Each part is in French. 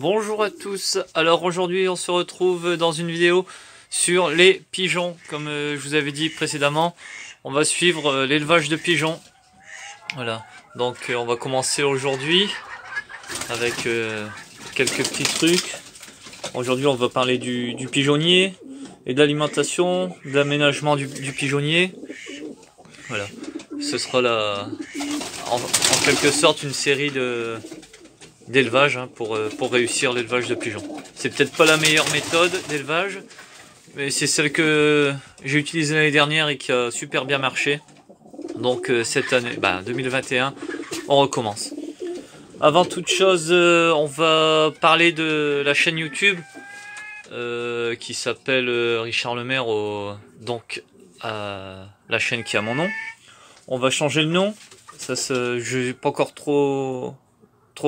Bonjour à tous, alors aujourd'hui on se retrouve dans une vidéo sur les pigeons. Comme je vous avais dit précédemment, on va suivre l'élevage de pigeons. Voilà, donc on va commencer aujourd'hui avec quelques petits trucs. Aujourd'hui on va parler du pigeonnier et de l'alimentation, de l'aménagement du pigeonnier. Voilà, ce sera en quelque sorte une série d'élevage pour réussir l'élevage de pigeons. C'est peut-être pas la meilleure méthode d'élevage, mais c'est celle que j'ai utilisée l'année dernière et qui a super bien marché. Donc cette année, 2021, on recommence. Avant toute chose, on va parler de la chaîne YouTube qui s'appelle Richard Lemaire, donc la chaîne qui a mon nom. On va changer le nom. Je n'ai pas encore trop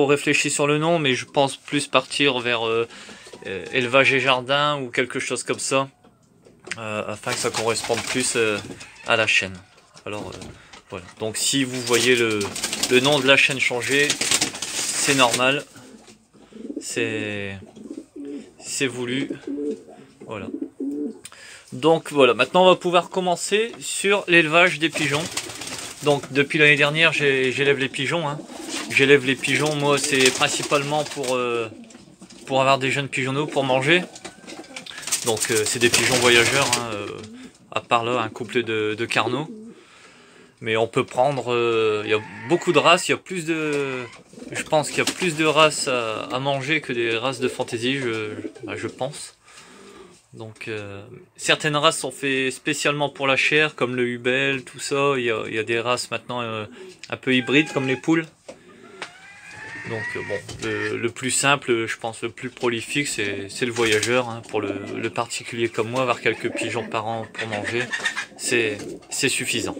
réfléchi sur le nom, mais je pense plus partir vers élevage et jardin ou quelque chose comme ça, afin que ça corresponde plus à la chaîne. Alors voilà, donc si vous voyez le nom de la chaîne changer, c'est normal, c'est voulu. Voilà, donc voilà, maintenant on va pouvoir commencer sur l'élevage des pigeons. Donc depuis l'année dernière j'élève les pigeons, hein. J'élève les pigeons, moi c'est principalement pour avoir des jeunes pigeonneaux pour manger. Donc c'est des pigeons voyageurs, hein, à part là un couple de carnaux. Mais on peut prendre, il y a beaucoup de races, je pense qu'il y a plus de races à manger que des races de fantaisie, je pense. Donc certaines races sont faites spécialement pour la chair, comme le Hubel, tout ça. Il y a des races maintenant un peu hybrides, comme les poules. Donc bon, le plus simple, je pense le plus prolifique, c'est le voyageur, hein. Pour le particulier comme moi, avoir quelques pigeons par an pour manger, c'est suffisant.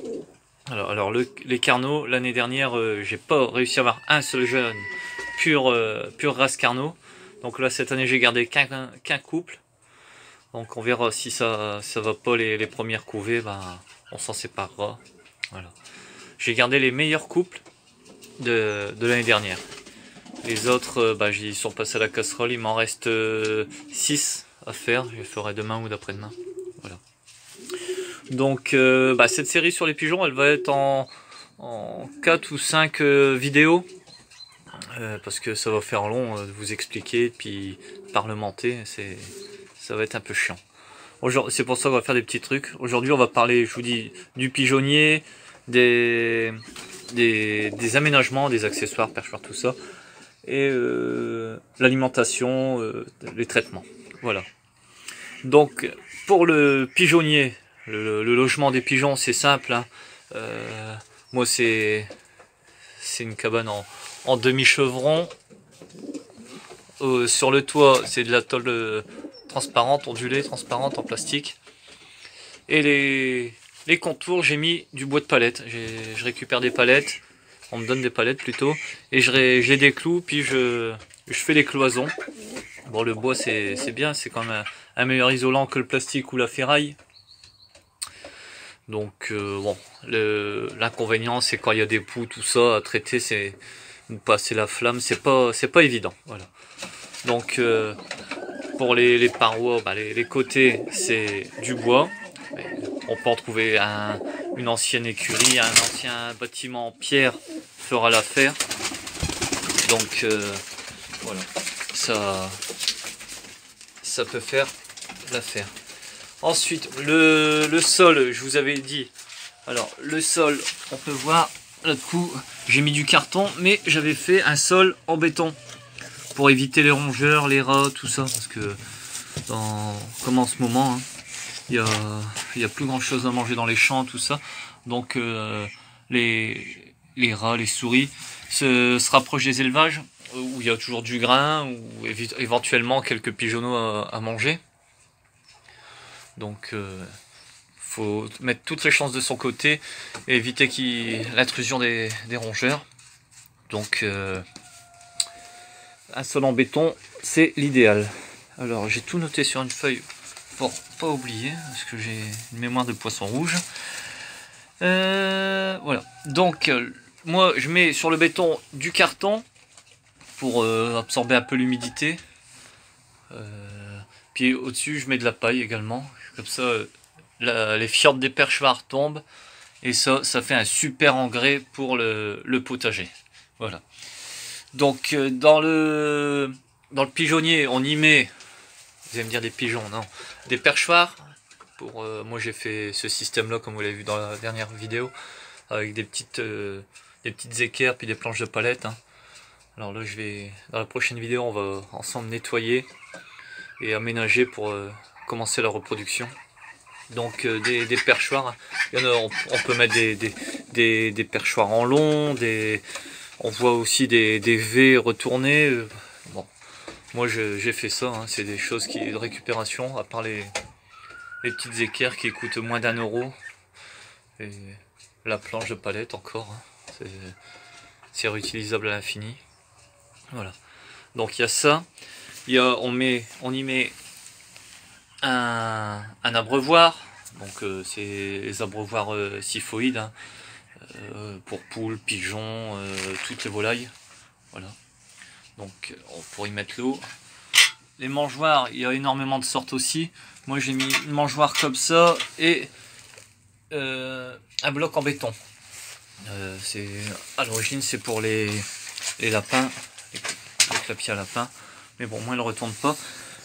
Alors les carnaux, l'année dernière, j'ai pas réussi à avoir un seul jeune pure race carnot. Donc là cette année j'ai gardé qu'un couple. Donc on verra si ça va pas les premières couvées, on s'en séparera. Voilà. J'ai gardé les meilleurs couples de l'année dernière. Les autres, ils sont passés à la casserole, il m'en reste 6 à faire, je les ferai demain ou d'après-demain. Voilà. Donc cette série sur les pigeons, elle va être en 4 ou 5 vidéos, parce que ça va faire long de vous expliquer, puis parlementer, ça va être un peu chiant. C'est pour ça qu'on va faire des petits trucs. Aujourd'hui on va parler, je vous dis, du pigeonnier, des aménagements, des accessoires, perchoirs, tout ça, et l'alimentation, les traitements. Voilà. Donc pour le pigeonnier, le logement des pigeons, c'est simple, hein. Moi c'est une cabane en demi-chevron. Sur le toit c'est de la tôle transparente, ondulée, transparente en plastique. Et les contours, j'ai mis du bois de palette. Je récupère des palettes, on me donne des palettes plutôt, et j'ai des clous, puis je fais les cloisons. Bon, le bois c'est bien, c'est quand même un meilleur isolant que le plastique ou la ferraille. Donc bon, l'inconvénient c'est quand il y a des poux, tout ça à traiter, c'est passer la flamme, c'est pas évident. Voilà. Donc pour les parois, les côtés c'est du bois. On peut en trouver une ancienne écurie, un ancien bâtiment en pierre fera l'affaire. Donc voilà, ça peut faire l'affaire. Ensuite le sol, je vous avais dit. Alors le sol, on peut voir là du coup j'ai mis du carton, mais j'avais fait un sol en béton pour éviter les rongeurs, les rats, tout ça, parce que comme en ce moment, hein, il y a plus grand chose à manger dans les champs, tout ça. Donc les rats, les souris se rapprochent des élevages où il y a toujours du grain ou éventuellement quelques pigeonneaux à manger. Donc faut mettre toutes les chances de son côté et éviter l'intrusion des rongeurs. Donc un sol en béton, c'est l'idéal. Alors j'ai tout noté sur une feuille pour pas oublier, parce que j'ai une mémoire de poisson rouge. Voilà, donc moi je mets sur le béton du carton pour absorber un peu l'humidité, Puis au-dessus, je mets de la paille également. Comme ça, les fjords des perchoirs tombent. Et ça fait un super engrais pour le potager. Voilà. Donc dans le pigeonnier, on y met, vous allez me dire des pigeons, non, des perchoirs. Moi j'ai fait ce système là comme vous l'avez vu dans la dernière vidéo, avec des petites équerres puis des planches de palette. Hein. Alors là dans la prochaine vidéo on va ensemble nettoyer et aménager pour commencer la reproduction. Donc des perchoirs, il y en a, on peut mettre des perchoirs en long, on voit aussi des V retournés. Bon, moi j'ai fait ça, hein, c'est des choses de récupération, à part les petites équerres qui coûtent moins d'1 €. Et la planche de palette encore, hein, c'est réutilisable à l'infini. Voilà. Donc il y a ça, on y met un abreuvoir, donc c'est les abreuvoirs siphoïdes, hein, pour poules, pigeons, toutes les volailles. Voilà. Donc on pourrait y mettre l'eau. Les mangeoires, il y a énormément de sortes aussi. Moi j'ai mis une mangeoire comme ça et un bloc en béton. À l'origine c'est pour les lapins, les clapiers à lapins. Mais bon, moi elle ne retourne pas.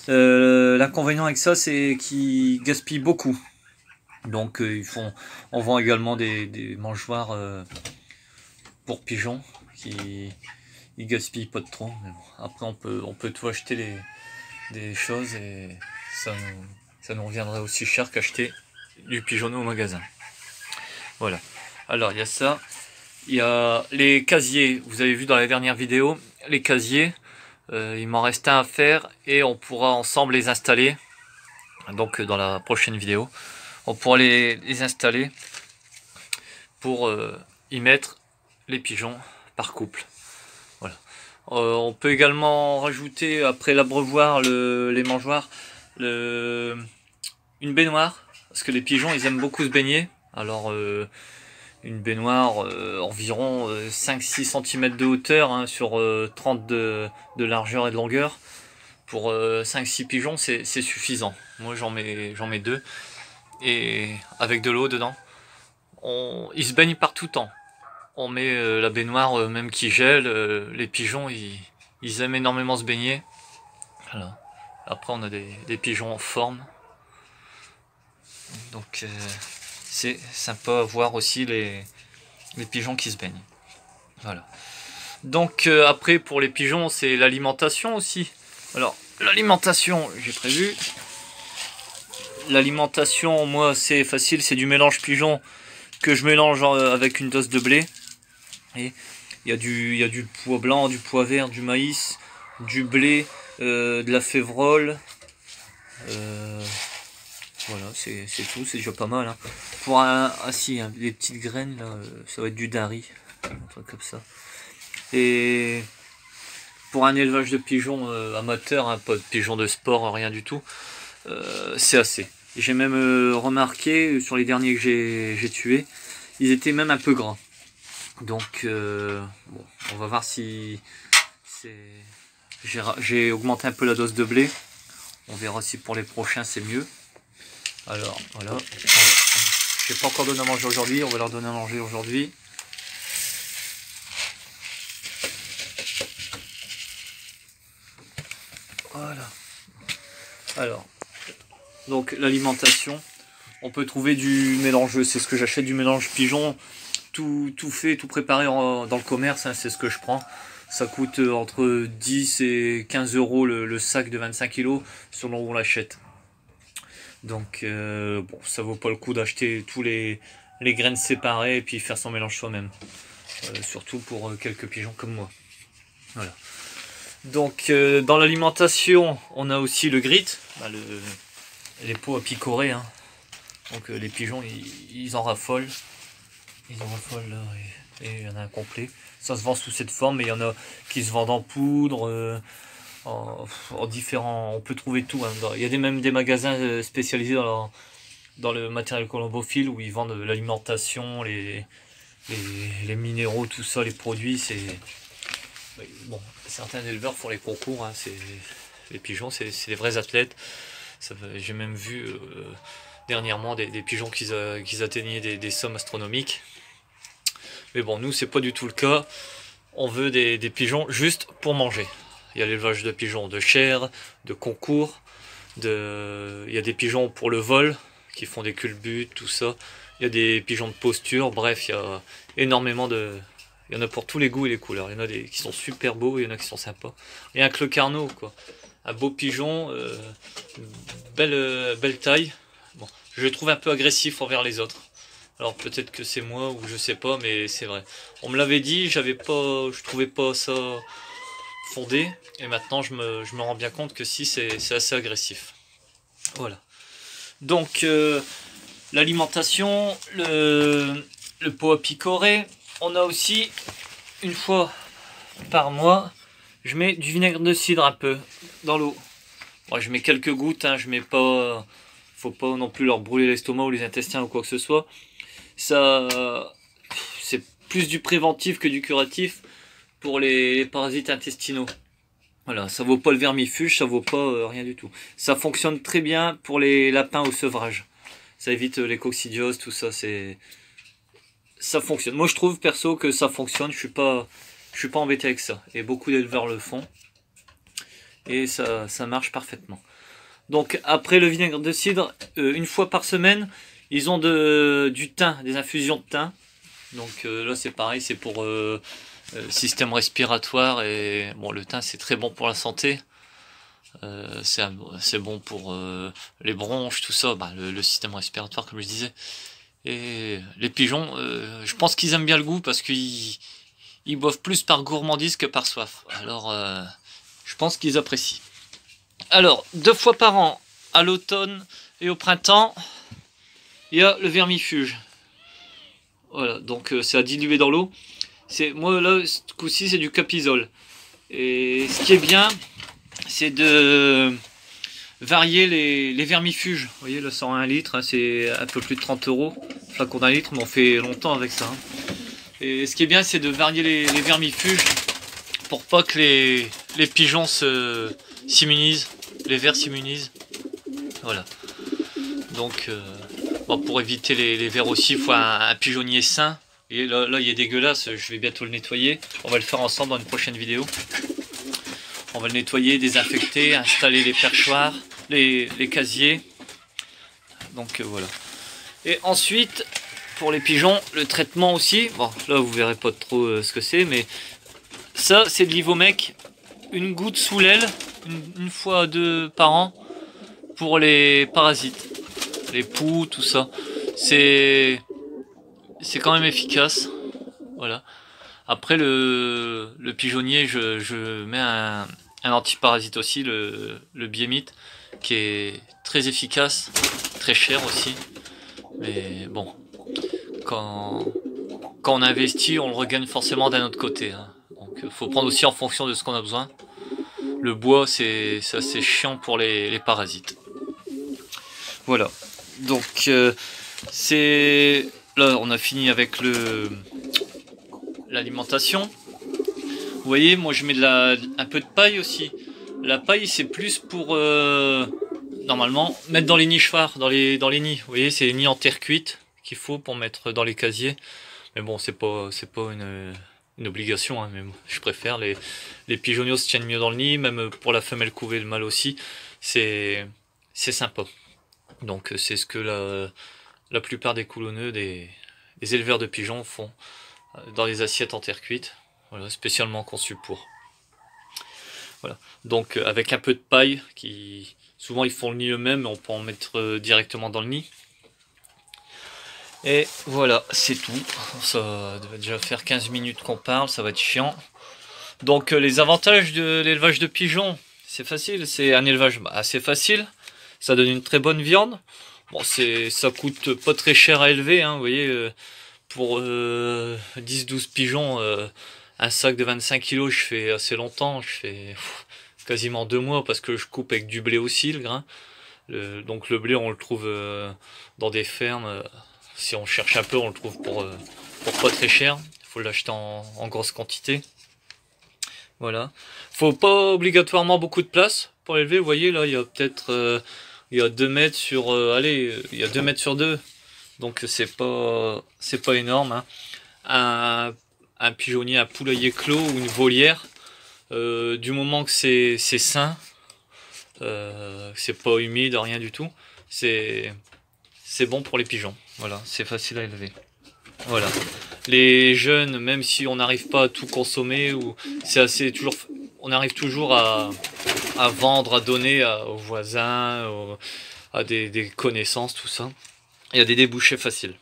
L'inconvénient avec ça, c'est qu'ils gaspillent beaucoup. Donc on vend également des mangeoires pour pigeons qui ils gaspillent pas de trop. Mais bon, après on peut tout acheter des choses et ça nous reviendrait aussi cher qu'acheter du pigeonneau au magasin. Voilà. Alors il y a ça. Il y a les casiers. Vous avez vu dans la dernière vidéo les casiers. Il m'en reste un à faire et on pourra ensemble les installer. Donc dans la prochaine vidéo, on pourra les installer pour y mettre les pigeons par couple. Voilà. On peut également rajouter après l'abreuvoir, les mangeoires, une baignoire, parce que les pigeons ils aiment beaucoup se baigner. Alors une baignoire environ 5-6 cm de hauteur, hein, sur 30 de largeur et de longueur. Pour 5-6 pigeons c'est suffisant. Moi j'en mets 2 et avec de l'eau dedans. Ils se baignent par tout temps. On met la baignoire même qui gèle. Les pigeons ils aiment énormément se baigner. Voilà. Après on a des pigeons en forme. Donc c'est sympa à voir aussi les pigeons qui se baignent. Voilà. Donc après pour les pigeons c'est l'alimentation aussi. Alors l'alimentation j'ai prévu. L'alimentation moi c'est facile, c'est du mélange pigeon que je mélange avec une dose de blé. Et il y a du pois blanc, du pois vert, du maïs, du blé, de la févrole. Voilà, c'est tout, c'est déjà pas mal. Hein. Pour les petites graines, là, ça va être du dari, un truc comme ça. Et pour un élevage de pigeons amateur, hein, pas de pigeons de sport, rien du tout, c'est assez. J'ai même remarqué sur les derniers que j'ai tués, ils étaient même un peu gras. Donc, bon, on va voir si j'ai augmenté un peu la dose de blé. On verra si pour les prochains c'est mieux. Alors voilà, j'ai pas encore donné à manger aujourd'hui, on va leur donner à manger aujourd'hui. Voilà. Alors, donc l'alimentation, on peut trouver du mélange, c'est ce que j'achète, du mélange pigeon, tout fait, tout préparé dans le commerce, hein, c'est ce que je prends. Ça coûte entre 10 et 15 € le sac de 25 kg selon où on l'achète. Donc bon, ça vaut pas le coup d'acheter tous les graines séparées et puis faire son mélange soi-même. Surtout pour quelques pigeons comme moi. Voilà. Donc dans l'alimentation, on a aussi le grit, les pots à picorer. Hein. Donc les pigeons, ils en raffolent. Ils en raffolent là, et il y en a un complet. Ça se vend sous cette forme, mais il y en a qui se vendent en poudre. En différents, on peut trouver tout. Hein. Il y a même des magasins spécialisés dans le matériel colombophile où ils vendent l'alimentation, les minéraux, tout ça, les produits. C'est bon, certains éleveurs font les concours. Hein, Les pigeons, c'est des vrais athlètes. J'ai même vu dernièrement des pigeons qui atteignaient des sommes astronomiques. Mais bon, nous, c'est pas du tout le cas. On veut des pigeons juste pour manger. Il y a l'élevage de pigeons de chair, de concours, il y a des pigeons pour le vol, qui font des culbutes, tout ça. Il y a des pigeons de posture, bref, il y a énormément de... Il y en a pour tous les goûts et les couleurs. Il y en a qui sont super beaux, il y en a qui sont sympas. Rien que le carnot, quoi. Un beau pigeon, belle taille. Bon, je le trouve un peu agressif envers les autres. Alors peut-être que c'est moi ou je sais pas, mais c'est vrai. On me l'avait dit, je trouvais pas ça fondé, et maintenant je me rends bien compte que si, c'est assez agressif. Voilà. Donc l'alimentation, le pot à picorer. On a aussi, une fois par mois, je mets du vinaigre de cidre un peu dans l'eau. Moi, je mets quelques gouttes, hein, je mets pas... Faut pas non plus leur brûler l'estomac ou les intestins ou quoi que ce soit. Ça, c'est plus du préventif que du curatif pour les parasites intestinaux. Voilà, ça vaut pas le vermifuge, ça vaut pas rien du tout. Ça fonctionne très bien pour les lapins au sevrage. Ça évite les coccidioses, tout ça, ça fonctionne. Moi je trouve perso que ça fonctionne, je suis pas embêté avec ça. Et beaucoup d'éleveurs le font. Et ça marche parfaitement. Donc après le vinaigre de cidre, une fois par semaine, ils ont du thym, des infusions de thym. Donc là c'est pareil, c'est pour système respiratoire, et bon, le thym c'est très bon pour la santé. C'est bon pour les bronches, tout ça, bah, le système respiratoire comme je disais. Et les pigeons, je pense qu'ils aiment bien le goût parce qu'ils boivent plus par gourmandise que par soif. Alors je pense qu'ils apprécient. Alors 2 fois par an, à l'automne et au printemps, il y a le vermifuge. Voilà, donc c'est à diluer dans l'eau. Moi là, ce coup-ci c'est du Capisol. Et ce qui est bien, c'est de varier les vermifuges. Vous voyez, là, 101 litres, hein, c'est un peu plus de 30 €. Flacon d'un litre, mais on fait longtemps avec ça. Hein. Et ce qui est bien, c'est de varier les vermifuges pour pas que les pigeons s'immunisent, les vers s'immunisent. Voilà. Donc, bon, pour éviter les vers aussi, il faut un pigeonnier sain. Et là, il est dégueulasse, je vais bientôt le nettoyer. On va le faire ensemble dans une prochaine vidéo. On va le nettoyer, désinfecter, installer les perchoirs, les casiers. Donc voilà. Et ensuite, pour les pigeons, le traitement aussi. Bon, là vous verrez pas trop ce que c'est, mais ça c'est de l'Ivomec. Une goutte sous l'aile, une fois 2 par an, pour les parasites. Les poux, tout ça. C'est quand même efficace. Voilà. Après le pigeonnier, je mets un antiparasite aussi, le Biemite, qui est très efficace, très cher aussi. Mais bon, quand on investit, on le regagne forcément d'un autre côté. Hein. Donc il faut prendre aussi en fonction de ce qu'on a besoin. Le bois, c'est assez chiant pour les parasites. Voilà. Donc c'est... Là, on a fini avec l'alimentation. Vous voyez, moi je mets un peu de paille aussi. La paille, c'est plus pour normalement mettre dans les nichoirs, dans les nids. Vous voyez, c'est les nids en terre cuite qu'il faut pour mettre dans les casiers. Mais bon, c'est pas une obligation, hein, mais je préfère. Les pigeonniers se tiennent mieux dans le nid, même pour la femelle couvée, le mâle aussi. C'est sympa. Donc c'est ce que la plupart des coulonneux, des éleveurs de pigeons font dans les assiettes en terre cuite. Voilà, spécialement conçu pour. Voilà. Donc avec un peu de paille, souvent ils font le nid eux-mêmes, mais on peut en mettre directement dans le nid. Et voilà, c'est tout. Ça va déjà faire 15 minutes qu'on parle, ça va être chiant. Donc les avantages de l'élevage de pigeons, c'est facile, c'est un élevage assez facile. Ça donne une très bonne viande. Bon, ça coûte pas très cher à élever, hein, vous voyez, pour 10-12 pigeons, un sac de 25 kg, je fais assez longtemps, je fais quasiment 2 mois parce que je coupe avec du blé aussi, le grain. Donc le blé, on le trouve dans des fermes. Si on cherche un peu, on le trouve pour pas très cher. Il faut l'acheter en grosse quantité. Voilà. Faut pas obligatoirement beaucoup de place pour l'élever. Vous voyez là, il y a peut-être il y a 2 mètres sur allez, il y a 2 mètres sur 2. Donc c'est pas énorme, hein. Un pigeonnier, un poulailler clos ou une volière, du moment que c'est sain, c'est pas humide, rien du tout, c'est bon pour les pigeons. Voilà, c'est facile à élever. Voilà. Les jeunes, même si on n'arrive pas à tout consommer, ou c'est assez toujours, on arrive toujours à vendre, à donner aux voisins, à des connaissances, tout ça. Il y a des débouchés faciles.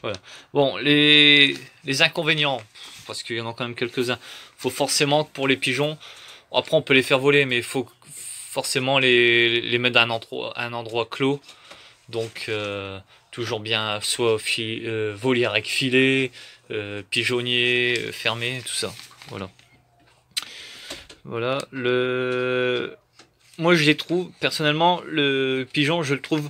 Voilà. Bon, les inconvénients, parce qu'il y en a quand même quelques-uns. Faut forcément que pour les pigeons, après on peut les faire voler, mais il faut forcément les mettre à un endroit clos. Donc toujours bien, soit volière avec filet, pigeonnier fermé, tout ça. Voilà. Voilà. Moi je les trouve, personnellement, le pigeon, je le trouve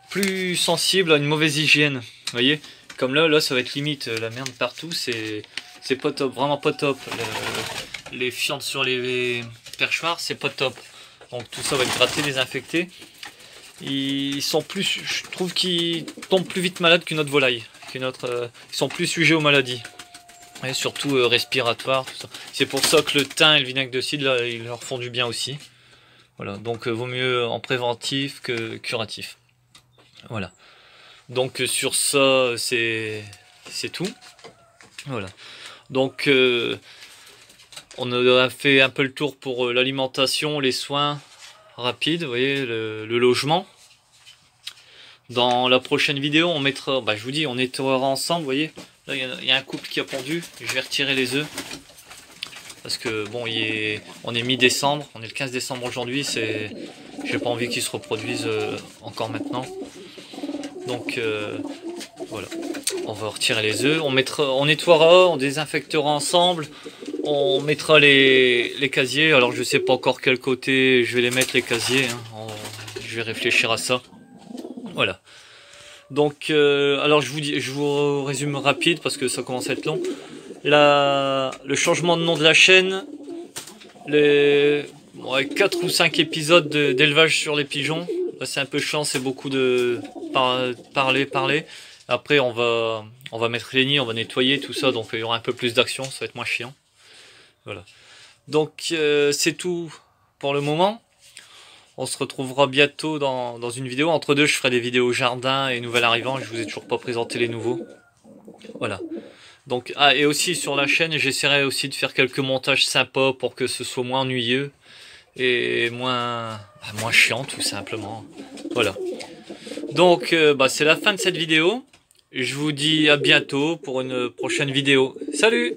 plus sensible à une mauvaise hygiène. Vous voyez, comme là ça va être limite la merde partout, c'est pas top, vraiment pas top. Les fientes sur les perchoirs, c'est pas top. Donc tout ça va être gratté, désinfecté. Ils sont plus, je trouve qu'ils tombent plus vite malades qu'une autre volaille, ils sont plus sujets aux maladies. Et surtout respiratoires, tout ça. C'est pour ça que le thym et le vinaigre de cidre, là, ils leur font du bien aussi. Voilà, donc vaut mieux en préventif que curatif. Voilà. Donc sur ça, c'est tout. Voilà. Donc on a fait un peu le tour pour l'alimentation, les soins rapides, vous voyez, le logement. Dans la prochaine vidéo, on mettra, je vous dis, on nettoiera ensemble, vous voyez. Là, il y a un couple qui a pondu, je vais retirer les œufs. Parce que bon, on est mi-décembre, on est le 15 décembre aujourd'hui, j'ai pas envie qu'ils se reproduisent encore maintenant. Donc voilà, on va retirer les œufs, on nettoiera, on désinfectera ensemble, on mettra les casiers. Alors je sais pas encore quel côté je vais les mettre, les casiers, hein. Je vais réfléchir à ça. Voilà. Donc alors je vous résume rapide parce que ça commence à être long. Le changement de nom de la chaîne, les 4 ou 5 épisodes d'élevage sur les pigeons. C'est un peu chiant, c'est beaucoup de parler. Après on va mettre les nids, on va nettoyer tout ça, donc il y aura un peu plus d'action, ça va être moins chiant. Voilà. Donc c'est tout pour le moment. On se retrouvera bientôt dans une vidéo. Entre deux, je ferai des vidéos jardin et nouvel arrivant. Je vous ai toujours pas présenté les nouveaux. Voilà. Donc, et aussi sur la chaîne, j'essaierai aussi de faire quelques montages sympas pour que ce soit moins ennuyeux et moins chiant tout simplement. Voilà. Donc, c'est la fin de cette vidéo. Je vous dis à bientôt pour une prochaine vidéo. Salut!